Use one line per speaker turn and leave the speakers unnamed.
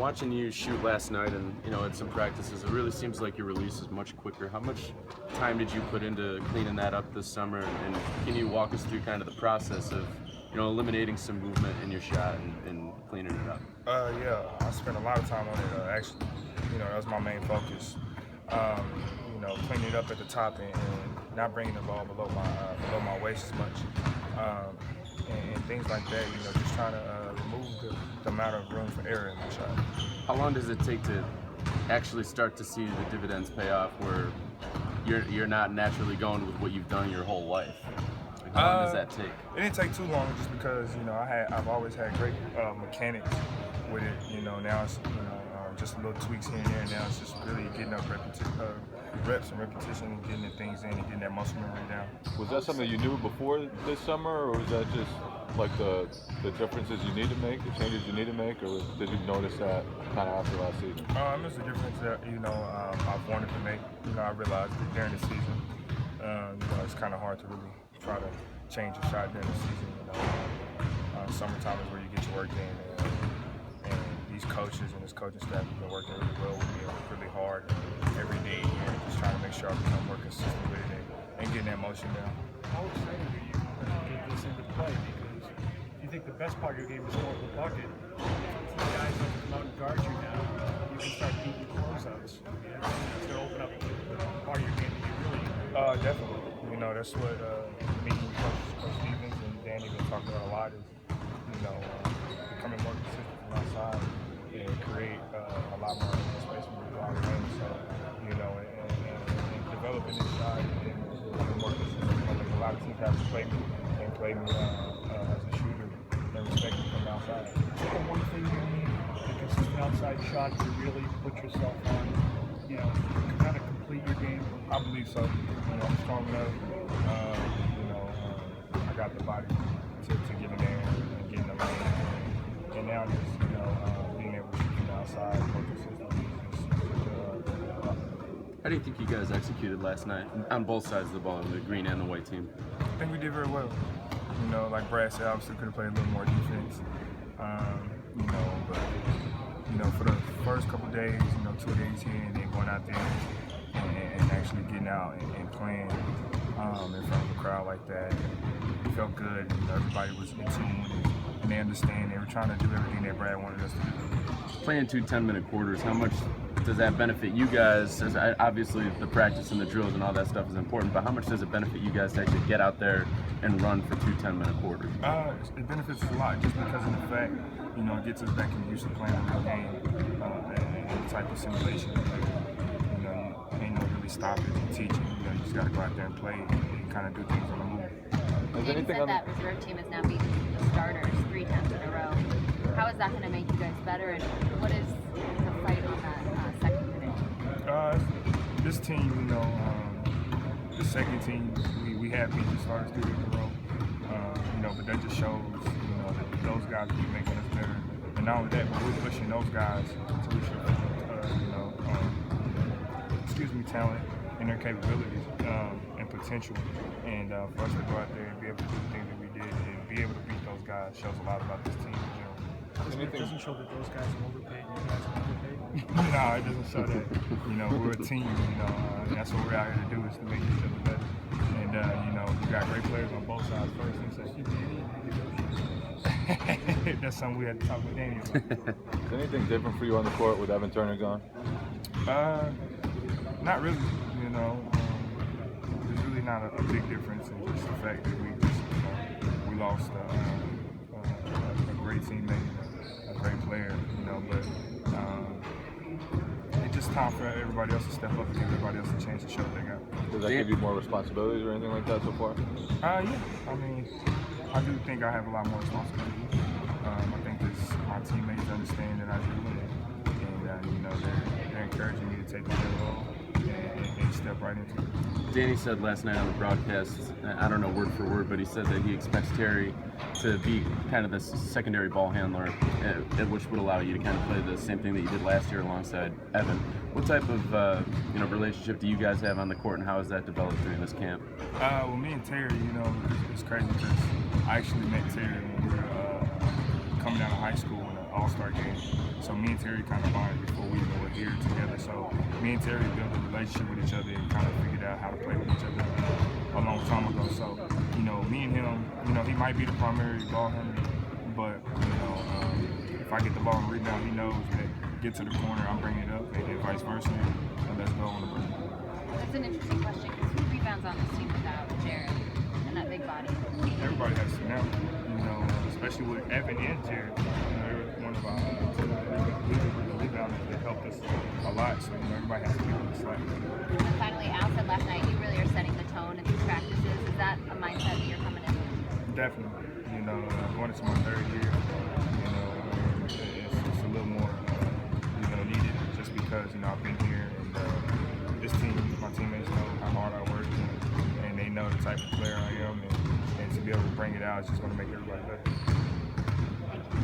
Watching you shoot last night and, at some practices, it really seems like your release is much quicker. How much time did you put into cleaning that up this summer? And can you walk us through kind of the process of, eliminating some movement in your shot and cleaning it up?
Yeah, I spent a lot of time on it. Actually, that was my main focus. Cleaning it up at the top and not bringing the ball below my waist as much. And things like that, just trying to remove the amount of room for error in the shot.
How long does it take to actually start to see the dividends pay off where you're not naturally going with what you've done your whole life? Like, how long does that take?
It didn't take too long just because, I've always had great mechanics with it. Now it's, just little tweaks here and there. Now it's just really getting up reps and repetition and getting the things in and getting that muscle memory down.
Was that something you knew before this summer, or was that just like the differences you need to make, the changes you need to make, or did you notice that kind of after last season?
It's a difference that, I've wanted to make. I realized that during the season, it's kind of hard to really try to change a shot during the season. Summertime is where you get your work in. And these coaches and this coaching staff have been working really well with me, really hard every day, and just trying to make sure I become more consistent with it and getting that motion down.
How excited are you to get this into play? Because if you think the best part of your game is scoring the bucket, if two guys don't come out and guard you now, you can start beating closeouts. It's going to open up the part of your game that you really enjoy.
Definitely. That's what me and Coach Stevens and Danny been talking about a lot is, becoming more consistent from outside and create a lot more space from the ground game. So, and developing this side and becoming more consistent. A lot of teams have to play me as a shooter and respect me from outside.
Is that the one thing you need, a consistent outside shot to really put yourself on, kind of complete your game?
I believe so. I'm strong enough. I got the body to get in there and get in the lane. And now just, being able to shoot from the outside more consistently is just
How do you think you guys executed last night on both sides of the ball, the green and the white team?
I think we did very well. Like Brad said, obviously could have played a little more defense. But for the first couple days, 2 days here and then going out there and actually getting out and playing in front of a crowd like that, it felt good. Everybody was in tune and they understand. They were trying to do everything that Brad wanted us to do.
Playing 2 10-minute quarters, how much does that benefit you guys? Obviously, the practice and the drills and all that stuff is important, but how much does it benefit you guys to actually get out there and run for 2 10-minute quarters?
It benefits us a lot just because of the fact, it gets us back in the use of playing a real game and the type of simulation. You ain't no really stopping and teaching. You just got to go out there and play and kind of do things on the move.
You said that reserve team has now beaten the starters 3 times in a row. How is that going to make you guys better, and what is the fight on that second unit?
This team, the second team, we have beat the starters 3 in a row. But that just shows, that those guys will be making us better. And not only that, but we're pushing those guys to reach talent and their capabilities and potential. And for us to go out there and be able to do the things that we did and be able to beat those guys shows a lot about this team in general.
It doesn't show that those guys are overpaid and you guys are underpaid?
No, it doesn't show that. We're a team, and that's what we're out here to do is to make each other better. And, you got great players on both sides first and second. That's something we had to talk with Danny about.
Is anything different for you on the court with Evan Turner gone?
Not really, there's really not a big difference in just the fact that we lost a great teammate, a great player, but it's just time for everybody else to step up and give everybody else a chance to show what they got.
Does that give you more responsibilities or anything like that so far?
Yeah, I do think I have a lot more responsibility. I think my teammates understand that I do, and they're encouraging me to take the role and step right into it.
Danny said last night on the broadcast, I don't know word for word, but he said that he expects Terry to be kind of the secondary ball handler, which would allow you to kind of play the same thing that you did last year alongside Evan. What type of relationship do you guys have on the court, and how has that developed during this camp?
Well, me and Terry, it's crazy because I actually met Terry when we were coming out of high school in an all-star game. So me and Terry kind of bonded before we even were here together. So me and Terry built a relationship with each other and kind of figured out how to play with each other a long time ago. So, you know, me and him, you know, he might be the primary ball handler, but, you know, if I get the ball and rebound, he knows that get to the corner, I'm bringing it up, and vice versa, and let's go on the break.
That's an interesting question because who rebounds on this team without Jared and that big body?
Everybody has to now, you know, especially with Evan and Jared. You know, they're one of our rebounders that helped us a lot, so, you know, everybody has to be on the slack.
And finally, Al said last night you really are setting the tone in these practices. Is that a mindset that you're coming in with?
Definitely. You know, going into my third year, you know, it's a little more, you know, needed just because, you know, I've been here and this team, my teammates know how hard I work and they know the type of player I am and to be able to bring it out is just going to make everybody better.